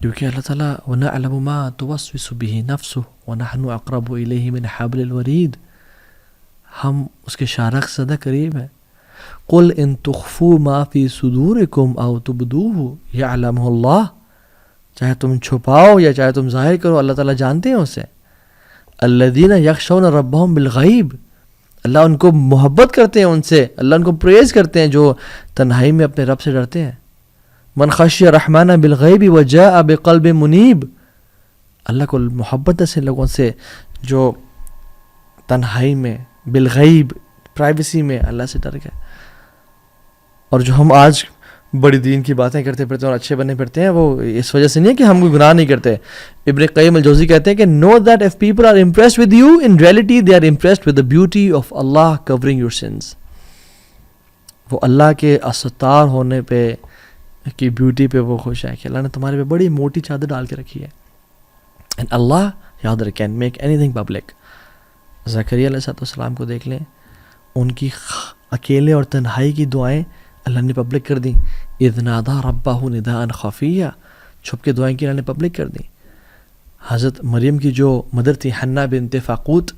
کیونکہ اللہ تعالیٰ وَنَعْلَمُ مَا تُوَسْوِسُ بِهِ نَفْسُهُ وَنَحْنُ أَقْرَبُ إِلَيْهِ مِنْ حَبْلِ الْوَرِيدِ, ہم اس کے شارخ زیادہ قریب ہیں. قُلْ إِن تُخْفُوا مَا فِي صُدُورِكُمْ أَوْ تُبْدُوهُ يَعْلَمُهُ اللَّهُ, چاہے تم چھپاؤ یا چاہے تم ظاہر کرو, اللہ تعالیٰ جانتے ہیں اسے. الَّذِينَ يَخْشَوْنَ رَبَّهُمْ بِالْغَيْبِ, اللہ ان کو محبت کرتے ہیں ان سے, اللہ ان کو پریز کرتے ہیں جو تنہائی میں اپنے رب سے ڈرتے ہیں. من خشی الرحمن بالغیب وجاء بقلب منیب, اللہ کو محبت ہے لوگوں سے جو تنہائی میں بالغیب پرائیویسی میں اللہ سے ڈر گئے. اور جو ہم آج بڑی دین کی باتیں کرتے پھرتے ہیں اور اچھے بنے پھرتے ہیں, وہ اس وجہ سے نہیں ہے کہ ہم کوئی گناہ نہیں کرتے. ابن قیم الجوزی کہتے ہیں کہ know that if people are impressed with you, in reality they are impressed with the beauty of Allah covering your sins. وہ اللہ کے استار ہونے پہ کی بیوٹی پہ وہ خوش ہے کہ اللہ نے تمہارے پہ بڑی موٹی چادر ڈال کے رکھی ہے. and Allah یاد رکھیں can make anything public. زکریا علیہ السلام کو دیکھ لیں, ان کی اکیلے اور تنہائی کی دعائیں اللہ نے پبلک کر دیں. اذ نادى ربه نداء خفيا, چھپ کے دعائیں کی اللہ نے پبلک کر دیں. حضرت مریم کی جو مدر تھی حنا بنت فاقوت,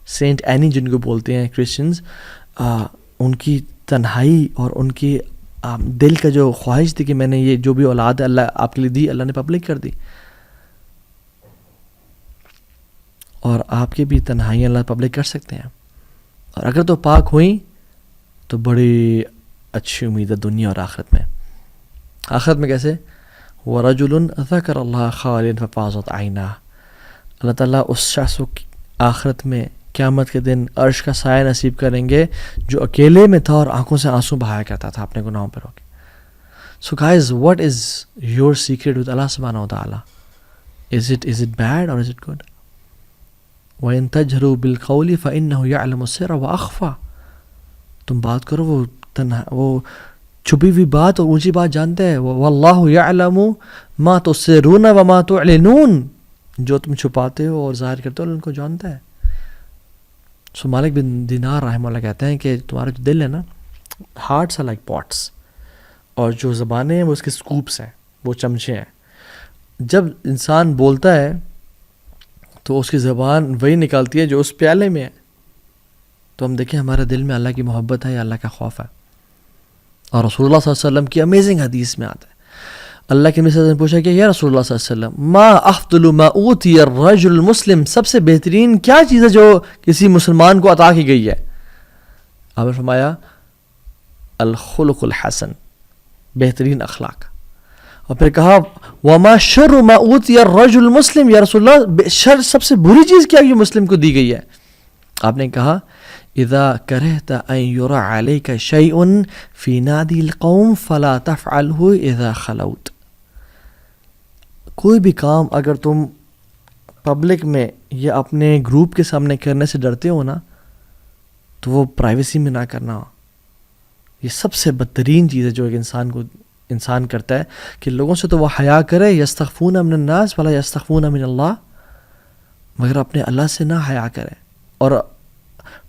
سینٹ اینی جن کو بولتے ہیں کرسچنز, ان کی تنہائی اور ان کی دل کا جو خواہش تھی کہ میں نے یہ جو بھی اولاد اللہ آپ کے لیے دی, اللہ نے پبلک کر دی. اور آپ کی بھی تنہائیاں اللہ پبلک کر سکتے ہیں, اور اگر تو پاک ہوئیں تو بڑی اچھی امید ہے دنیا اور آخرت میں. آخرت میں کیسے؟ وَرَجُلٌ ذَكَرَ اللَّهَ خَالِيًا فَفَاضَتْ عَيْنَاهُ, اللہ تعالیٰ اس شخص کو آخرت میں قیامت کے دن عرش کا سایہ نصیب کریں گے جو اکیلے میں تھا اور آنکھوں سے آنسو بہایا کرتا تھا اپنے گناہوں پر ہو کے. So guys, what is your secret with Allah subhanahu wa ta'ala? Is it bad or is it good? وَإِن تَجْهَرُوا بِالْقَوْلِ فَإِنَّهُ يَعْلَمُ السِّرَّ وَأَخْفَى. تم بات کرو، وہ چھپی ہوئی بات اور اونچی بات جانتا ہے. وَاللَّهُ يَعْلَمُ مَا تُسِرُّونَ وَمَا تُعْلِنُونَ. جو تم چھپاتے ہو اور ظاہر کرتے ہو ان کو جانتا ہے. سو مالک بن دینار رحمہ اللہ کہتے ہیں کہ تمہارا جو دل ہے نا، ہارٹس آر لائک پاٹس، اور جو زبانیں ہیں وہ اس کے اسکوپس ہیں، وہ چمچے ہیں. جب انسان بولتا ہے تو اس کی زبان وہی نکالتی ہے جو اس پیالے میں ہے. تو ہم دیکھیں ہمارے دل میں اللہ کی محبت ہے یا اللہ کا خوف ہے. اور رسول اللہ صلی اللہ علیہ وسلم کی امیزنگ حدیث میں آتا ہے، اللہ کے نبی صلی اللہ علیہ وسلم نے پوچھا کہ یا رسول اللہ صلی اللہ علیہ وسلم ما افضل ما اوتی الرجل المسلم، سب سے بہترین کیا چیز ہے جو کسی مسلمان کو عطا کی گئی ہے؟ آپ نے فرمایا الخلق الحسن، بہترین اخلاق. اور پھر کہا وما شر ما اوتی الرجل المسلم، یا رسول اللہ شر سب سے بری چیز کیا یہ مسلم کو دی گئی ہے؟ آپ نے کہا اذا کرہت ان یرى علیک شیء فی نادی القوم فلا تفعلہ اذا خلوت. کوئی بھی کام اگر تم پبلک میں یا اپنے گروپ کے سامنے کرنے سے ڈرتے ہو نا، تو وہ پرائیویسی میں نہ کرنا. یہ سب سے بدترین چیز ہے جو ایک انسان کرتا ہے، کہ لوگوں سے تو وہ حیا کرے، یستخفون من الناس ولا یستخفون من اللہ، مگر اپنے اللہ سے نہ حیا کرے، اور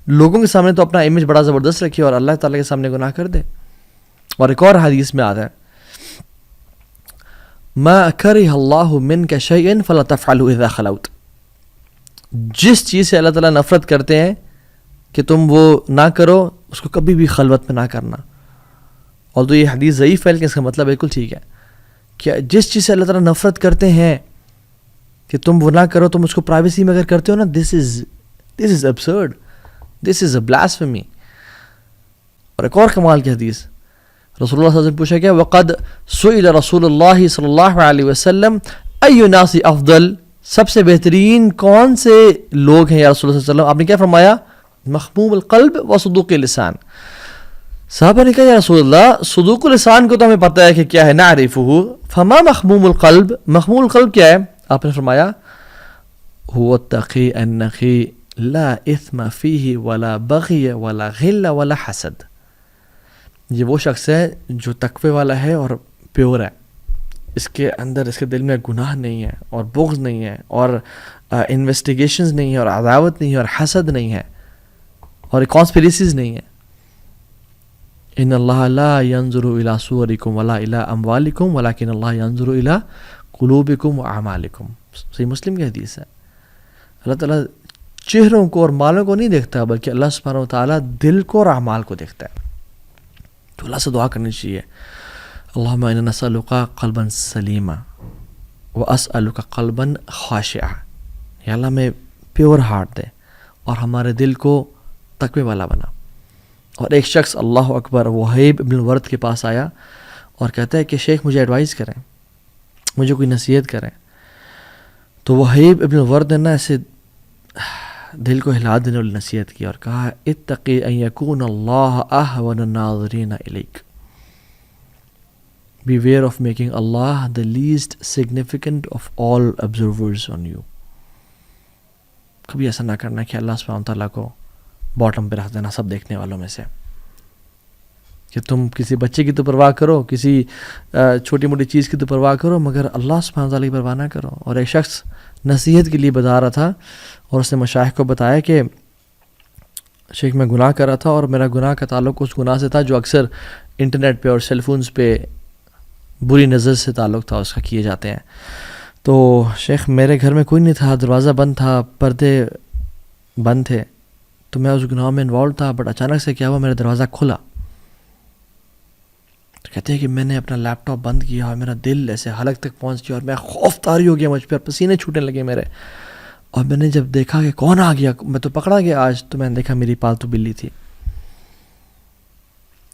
لوگوں کے سامنے تو اپنا امیج بڑا زبردست رکھے اور اللہ تعالیٰ کے سامنے گناہ کر دے. اور ایک اور حدیث میں آتا ہے ما کرہ اللہ منک شیئا فلا تفعلہ اذا خلوت. جس چیز سے اللہ تعالیٰ نفرت کرتے ہیں کہ تم وہ نہ کرو، اس کو کبھی بھی خلوت میں نہ کرنا. اور تو یہ حدیث ضعیف ہے لیکن اس کا مطلب بالکل ٹھیک ہے کہ جس چیز سے اللہ تعالیٰ نفرت کرتے ہیں کہ تم وہ نہ کرو، تم اس کو پرائیویسی میں اگر کرتے ہو نا، دس از absurd, this is a blasphemy. اور ایک اور کمال کی حدیث، رسول اللہ صلی اللہ علیہ وسلم پوچھا گیا وقد سئل رسول اللہ صلی اللہ علیہ وسلم ای الناس افضل، سب سے بہترین کون سے لوگ ہیں یا رسول اللہ صلی اللہ علیہ وسلم؟ آپ نے کیا فرمایا؟ مخموم القلب و صدوق اللسان. صحابہ نے کہا یا رسول اللہ صدوق اللسان کو تو ہمیں پتہ ہے کہ کیا ہے، نعرفہ، فما مخموم القلب، مخموم القلب کیا ہے؟ آپ نے فرمایا هو التقی النقی لا اثم فیہ ولا بغی ولا غل ولا حسد. یہ وہ شخص ہے جو تقوی والا ہے اور پیور ہے، اس کے اندر، اس کے دل میں گناہ نہیں ہے اور بغض نہیں ہے اور انویسٹیگیشنز نہیں ہے اور عداوت نہیں ہے اور حسد نہیں ہے اور کانسپریسیز نہیں ہے. ان اللہ لا ينظر الى صورکم ولا الى اموالکم ولکن اللہ ينظر الى قلوبکم واعمالکم. صحیح مسلم کی حدیث ہے. اللہ تعالیٰ چہروں کو اور مالوں کو نہیں دیکھتا، بلکہ اللہ سبحانہ و تعالیٰ دل کو اور اعمال کو دیکھتا ہے. تو اللہ سے دعا کرنی چاہیے اللہم انا نسألک قلبا سلیما واسألک قلبا خاشعا. یا اللہ میں پیور ہارٹ دے اور ہمارے دل کو تقوی والا بنا. اور ایک شخص اللہ اکبر وہیب ابن الورد کے پاس آیا اور کہتا ہے کہ شیخ مجھے ایڈوائز کریں، مجھے کوئی نصیحت کریں. تو وہیب ابن الورد نے نا ایسے دل کو ہلا دینے والی نصیحت کی اور کہا اتقی ان یکون اللہ اہون الناظرین الیک. Beware of making Allah the least significant of all observers on you. کبھی ایسا نہ کرنا کہ اللہ سبحانہ تعالیٰ کو باٹم پہ رکھ دینا سب دیکھنے والوں میں سے، کہ تم کسی بچے کی تو پرواہ کرو، کسی چھوٹی موٹی چیز کی تو پرواہ کرو، مگر اللہ سبحانہ تعالیٰ کی پرواہ نہ کرو. اور ایک شخص نصیحت کے لیے بتا رہا تھا اور اس نے مشائخ کو بتایا کہ شیخ میں گناہ کر رہا تھا اور میرا گناہ کا تعلق اس گناہ سے تھا جو اکثر انٹرنیٹ پہ اور سیل فونز پہ بری نظر سے تعلق تھا اس کا کیے جاتے ہیں. تو شیخ میرے گھر میں کوئی نہیں تھا، دروازہ بند تھا، پردے بند تھے، تو میں اس گناہ میں انوالو تھا، بٹ اچانک سے کیا ہوا میرا دروازہ کھلا. تو کہتے ہیں کہ میں نے اپنا لیپ ٹاپ بند کیا اور میرا دل ایسے حلق تک پہنچ گیا اور میں خوف طاری ہو گیا مجھ پہ، پسینے چھوٹنے لگے میرے. اور میں نے جب دیکھا کہ کون آ گیا، میں تو پکڑا گیا آج، تو میں نے دیکھا میری پالتو بلی تھی.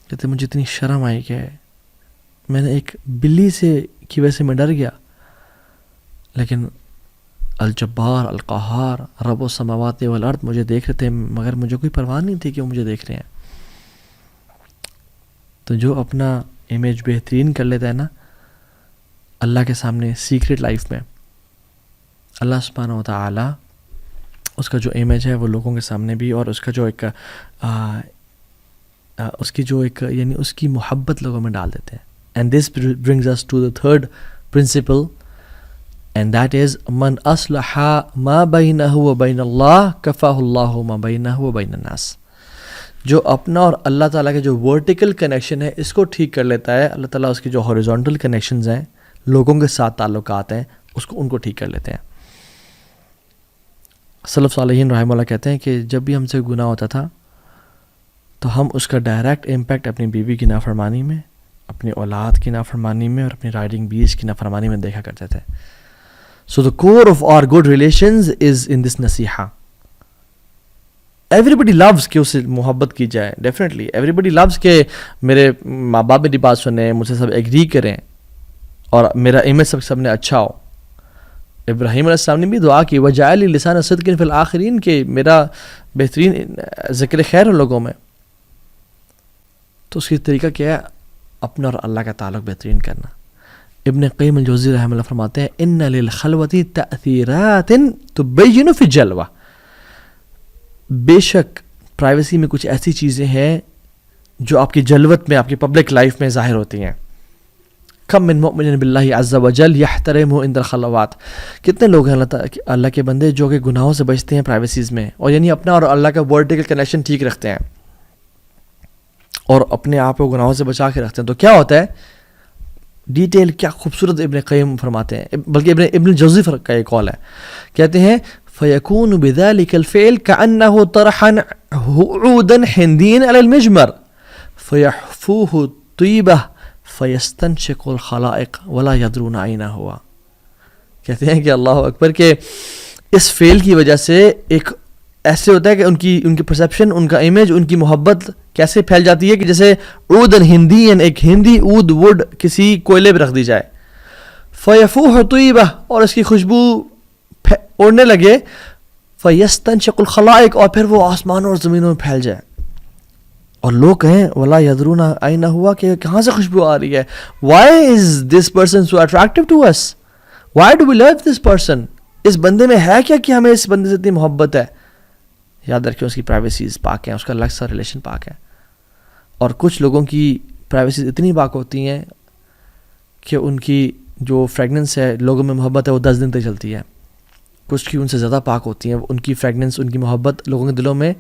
کہتے مجھے اتنی شرم آئی کہ میں نے ایک بلی سے کی وجہ سے میں ڈر گیا، لیکن الجبار القہار رب السماوات والارض مجھے دیکھ رہے تھے، مگر مجھے کوئی پرواہ نہیں تھی کہ وہ مجھے دیکھ رہے ہیں. تو جو اپنا امیج بہترین کر لیتا ہے نا اللہ کے سامنے سیکرٹ لائف میں، اللہ سبحانہ و تعالی اس کا جو امیج ہے وہ لوگوں کے سامنے بھی، اور اس کا جو ایک اس کی جو ایک یعنی اس کی محبت لوگوں میں ڈال دیتے ہیں. And this brings us to the third principle, and that is من اصلح ما بینہ و بین اللہ کفاہ اللہ ما بینہ و بین الناس. جو اپنا اور اللہ تعالیٰ کے جو ورٹیکل کنیکشن ہے اس کو ٹھیک کر لیتا ہے، اللہ تعالیٰ اس کی جو ہاریزونٹل کنیکشنز ہیں لوگوں کے ساتھ تعلقات ہیں ان کو ٹھیک کر لیتے ہیں. سلف صالحین رحمہ اللہ کہتے ہیں کہ جب بھی ہم سے گناہ ہوتا تھا تو ہم اس کا ڈائریکٹ امپیکٹ اپنی بیوی کی نافرمانی میں، اپنی اولاد کی نافرمانی میں اور اپنی رائڈنگ بیس کی نافرمانی میں دیکھا کرتے تھے. So the core of our good relations is in this نصیحہ. ایوری بڈی لوز کہ اس سے محبت کی جائے، ڈیفینیٹلی ایوری بڈی لوز کہ میرے ماں باپ میری بات سنیں، مجھ سے سب ایگری کریں اور میرا امیج سب نے اچھا ہو. ابراہیم علیہ السلام نے بھی دعا کی وجعل لی لسان صدق فی الآخرین کہ میرا بہترین ذکر خیر ہو لوگوں میں. تو اس کی طریقہ کیا ہے؟ اپنا اور اللہ کا تعلق بہترین کرنا. ابن قیم الجوزی رحمہ اللہ فرماتے ہیں ان للخلوۃ تأثیرات تبین فی الجلوہ. بے شک پرائیویسی میں کچھ ایسی چیزیں ہیں جو آپ کی جلوت میں، آپ کی پبلک لائف میں ظاہر ہوتی ہیں. کم من مؤمن باللہ عز وجل یحترمہ عند الخلوات. کتنے لوگ ہیں اللہ کے بندے جو کہ گناہوں سے بچتے ہیں پرائیویسیز میں، اور یعنی اپنا اور اللہ کا ورٹیکل کنیکشن ٹھیک رکھتے ہیں اور اپنے آپ کو گناہوں سے بچا کے رکھتے ہیں. تو کیا ہوتا ہے؟ ڈیٹیل کیا خوبصورت ابن قیم فرماتے ہیں، بلکہ ابن الجوزی کا ایک قول ہے، کہتے ہیں فَيَكُونُ بِذَلِكَ الْفِعْلِ كَأَنَّهُ طَرَحًا عُودًا حِنْدِيًا عَلَى الْمِجْمَرِ فَيَحْفُوهُ طِيبَةً فَيَسْتَنْشِقُ الْخَلَائِقَ وَلَا يَدْرُونَ أَيْنَ هُوَ. کہتے ہیں کہ اللہ اکبر کہ اس فعل کی وجہ سے ایک ایسے ہوتا ہے کہ ان کی پرسیپشن، ان کا امیج، ان کی محبت کیسے پھیل جاتی ہے کہ جیسے عودن ہندین، ایک ہندی عود ووڈ کسی کوئلے پہ رکھ دی جائے. فیفوح طیبہ، اور اس کی خوشبو اڑنے لگے. فیستنشق الخلائق، اور پھر وہ آسمانوں اور زمینوں میں پھیل جائے اور لوگ کہیں ولا یدرون اینا ہوا کہ کہاں سے خوشبو آ رہی ہے. Why is this person so attractive to us, why do we love this person. اس بندے میں ہے کیا کہ ہمیں اس بندے سے اتنی محبت ہے؟ یاد رکھیں اس کی پرائیویسیز پاک ہیں، اس کا الگ سا ریلیشن پاک ہے. اور کچھ لوگوں کی پرائیویسیز اتنی پاک ہوتی ہیں کہ ان کی جو فریگننس ہے، لوگوں میں محبت ہے، وہ 10 دن تک چلتی ہے. کچھ کی ان سے زیادہ پاک ہوتی ہیں، ان کی فریگننس، ان کی محبت لوگوں کے دلوں میں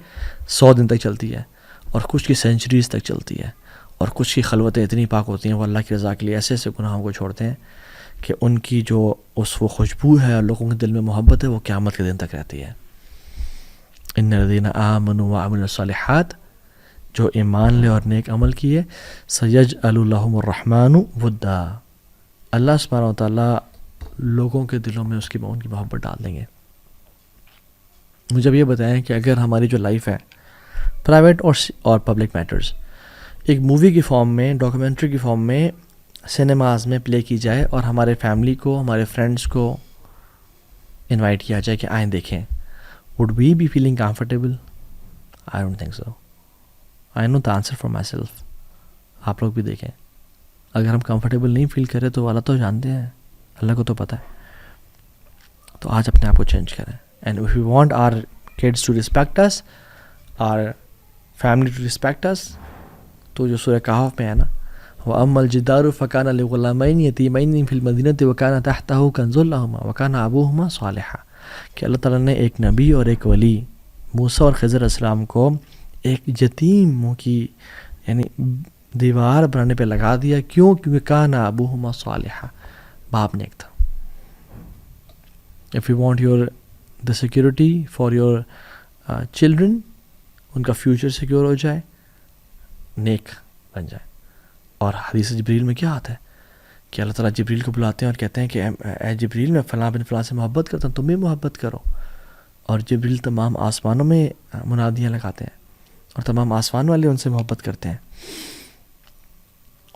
100 دن تک چلتی ہے، اور کچھ کی سینچریز تک چلتی ہے. اور کچھ کی خلوتیں اتنی پاک ہوتی ہیں، وہ اللہ کی رضا کے لیے ایسے ایسے گناہوں کو چھوڑتے ہیں کہ ان کی جو وہ خوشبو ہے اور لوگوں کے دل میں محبت ہے، وہ قیامت کے دن تک رہتی ہے. ان الذین آمنوا وعملوا الصالحات، جو ایمان لے اور نیک عمل کیے، سیجعل لہم الرحمن ودا، اللہ سبحانہ و تعالیٰ لوگوں کے دلوں میں ان کی محبت ڈال دیں گے. مجھے اب یہ بتائیں کہ اگر ہماری جو لائف ہے پرائیویٹ اور پبلک میٹرز ایک مووی کی فارم میں، ڈاکیومنٹری کی فارم میں سینماز میں پلے کی جائے اور ہمارے فیملی کو، ہمارے فرینڈس کو انوائٹ کیا جائے کہ آئیں دیکھیں، would we be feeling comfortable? I don't think so. I know the answer for myself. آپ لوگ بھی دیکھیں، اگر ہم کمفرٹیبل نہیں فیل کریں تو اللہ تو جانتے ہیں، اللہ کو تو پتہ ہے. تو آج اپنے آپ کو چینج کریں. And if we want our kids to respect us, our family to respect us, تو جو سورہ کہف میں ہے نا، وَأَمَّا الْجِدَارُ فَكَانَ لِغُلَامَيْنِ يَتِيمَيْنِ فِي الْمَدِينَةِ وَكَانَ تَحْتَهُ كَنْزٌ لَهُمَا وَكَانَ أَبُوهُمَا صَالِحًا، کہ اللہ تعالیٰ نے ایک نبی اور ایک ولی موسیٰ اور خضر علیہ السلام کو ایک یتیموں کی یعنی دیوار بنانے پہ لگا دیا. کیوں؟ کیونکہ کان ابوہما صالحا، باپ نیک تھا. If you want the security for your children، ان کا فیوچر سیکیور ہو جائے، نیک بن جائے. اور حدیث جبریل میں کیا آتا ہے کہ اللہ تعالیٰ جبریل کو بلاتے ہیں اور کہتے ہیں کہ اے جبریل، میں فلاں بن فلاں سے محبت کرتا ہوں، تم بھی محبت کرو. اور جبریل تمام آسمانوں میں منادیاں لگاتے ہیں اور تمام آسمان والے ان سے محبت کرتے ہیں.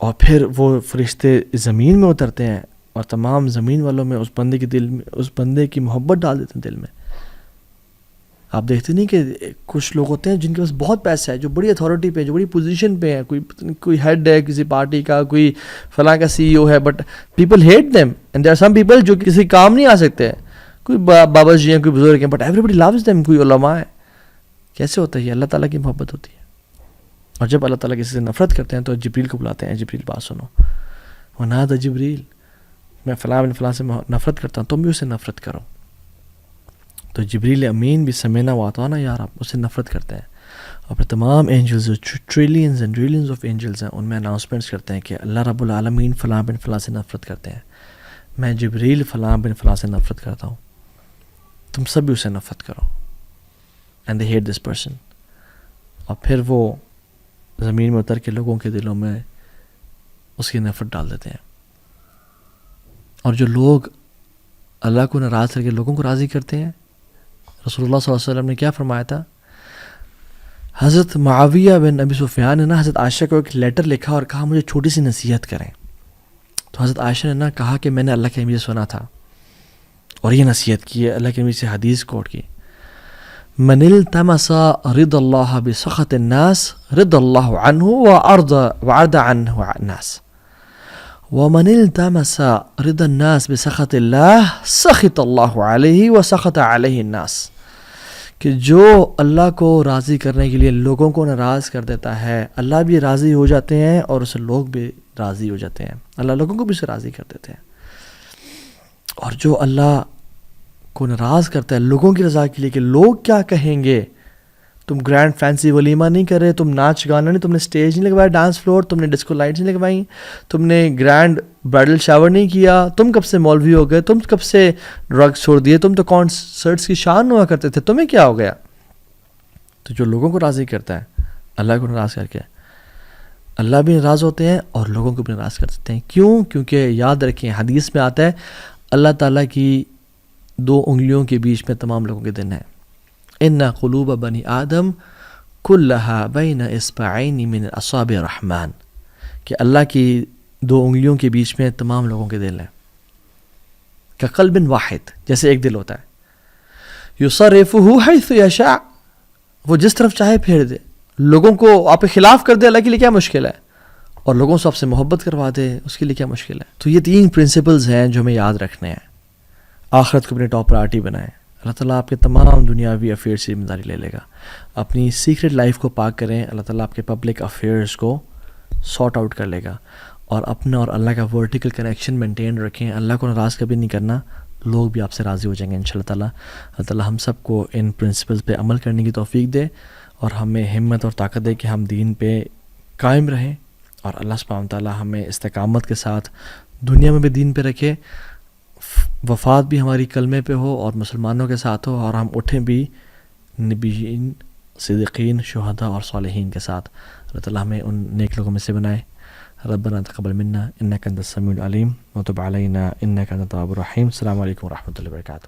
اور پھر وہ فرشتے زمین میں اترتے ہیں اور تمام زمین والوں میں اس بندے کی محبت ڈال دیتے ہیں دل میں. آپ دیکھتے نہیں کہ کچھ لوگ ہوتے ہیں جن کے پاس بہت پیسہ ہے, جو بڑی اتھارٹی پہ, جو بڑی پوزیشن پہ ہیں, کوئی ہیڈ ہے کسی پارٹی کا, کوئی فلاں کا سی ای او ہے, but people hate them. And there are some people جو کسی کام نہیں آ سکتے, کوئی بابا جی ہیں, کوئی بزرگ ہیں, but everybody loves them. کوئی علماء ہے. کیسے ہوتا ہے یہ؟ اللہ تعالیٰ کی محبت ہوتی ہے. اور جب اللہ تعالیٰ کسی سے نفرت کرتے ہیں تو جبریل کو بلاتے ہیں, جبریل بات سنو, ونادى جبریل, میں فلاں بن فلاں سے نفرت کرتا ہوں, تم بھی اسے نفرت کرو. تو جبریل امین بھی سمینا واطعنا یا رب اس سے نفرت کرتے ہیں. اور پھر تمام angels, trillions and trillions of angels ہیں, ان میں اناؤنسمنٹس کرتے ہیں کہ اللہ رب العالمین فلاں بن فلاں سے نفرت کرتے ہیں, میں جبریل فلاں بن فلاں سے نفرت کرتا ہوں, تم سب بھی اسے نفرت کرو. And they hate this person. اور پھر وہ زمین میں اتر کے لوگوں کے دلوں میں اس کی نفرت ڈال دیتے ہیں. اور جو لوگ اللہ کو ناراض کر کے لوگوں کو راضی کرتے ہیں, رسول اللہ صلی اللہ علیہ وسلم نے کیا فرمایا تھا؟ حضرت معاویہ بن ابی سفیان نے نا حضرت عائشہ کو ایک لیٹر لکھا اور کہا مجھے چھوٹی سی نصیحت کریں. تو حضرت عائشہ نے نا کہا کہ میں نے اللہ کے نبی سے سنا تھا اور یہ نصیحت کی ہے, اللہ کے نبی سے حدیث کوٹ کی, من التمس رضا اللہ بسخط الناس رضا اللہ عنہ وعرض عنہ الناس, ومن التمس رضا الناس بسخط اللہ سخط اللہ علیہ وسخط علیہ الناس. کہ جو اللہ کو راضی کرنے کے لیے لوگوں کو ناراض کر دیتا ہے, اللہ بھی راضی ہو جاتے ہیں اور اسے لوگ بھی راضی ہو جاتے ہیں, اللہ لوگوں کو بھی اسے راضی کر دیتے ہیں. اور جو اللہ کو ناراض کرتا ہے لوگوں کی رضا کے لیے کہ لوگ کیا کہیں گے, تم گرینڈ فینسی ولیمہ نہیں کر رہے, تم ناچ گانا نہیں, تم نے اسٹیج نہیں لگوایا ڈانس فلور, تم نے ڈسکو لائٹس نہیں لگوائیں, تم نے گرینڈ برائڈل شاور نہیں کیا, تم کب سے مولوی ہو گئے, تم کب سے ڈرگس چھوڑ دیے, تم تو کانسرٹس کی شان ہوا کرتے تھے, تمہیں کیا ہو گیا؟ تو جو لوگوں کو راضی کرتا ہے اللہ کو ناراض کر کے, اللہ بھی ناراض ہوتے ہیں اور لوگوں کو بھی ناراض کر دیتے ہیں. کیوں؟ کیونکہ یاد رکھیں حدیث میں آتا ہے اللہ تعالیٰ کی 2 انگلیوں کے بیچ میں تمام لوگوں کے دن ہیں. ان قلوب بنی آدم کلھا بین اصبعین من اصابع الرحمن, کہ اللہ کی 2 انگلیوں کے بیچ میں تمام لوگوں کے دل ہیں. کقلب واحد, جیسے ایک دل ہوتا ہے, یصرفہ حیث یشاء, وہ جس طرف چاہے پھیر دے, لوگوں کو آپ کے خلاف کر دے, اللہ کے لیے کیا مشکل ہے, اور لوگوں سے آپ سے محبت کروا دے, اس کے لیے کیا مشکل ہے. تو یہ 3 پرنسپلز ہیں جو ہمیں یاد رکھنے ہیں. آخرت کو اپنے ٹاپ پرائرٹی بنائیں, اللہ تعالیٰ آپ کے تمام دنیاوی افیئرس کی ذمہ داری لے لے گا. اپنی سیکرٹ لائف کو پاک کریں, اللہ تعالیٰ آپ کے پبلک افیئرس کو سارٹ آؤٹ کر لے گا. اور اپنا اور اللہ کا ورٹیکل کنیکشن مینٹین رکھیں, اللہ کو ناراض کبھی نہیں کرنا, لوگ بھی آپ سے راضی ہو جائیں گے انشاءاللہ تعالیٰ. اللہ تعالیٰ ہم سب کو ان پرنسپلز پہ عمل کرنے کی توفیق دے اور ہمیں ہمت اور طاقت دے کہ ہم دین پہ قائم رہیں, اور اللہ سبحانہ تعالیٰ ہمیں استقامت کے ساتھ دنیا میں بھی دین پہ رکھے, وفات بھی ہماری کلمے پہ ہو اور مسلمانوں کے ساتھ ہو, اور ہم اٹھیں بھی نبیین, صدیقین, شہداء اور صالحین کے ساتھ. اللہ تعالیٰ ہمیں ان نیک لوگوں میں سے بنائے. ربنا تقبل منا انک انت السمیع العلیم وتب علینا انک انت التواب الرحیم. السلام علیکم ورحمۃ اللہ وبرکاتہ.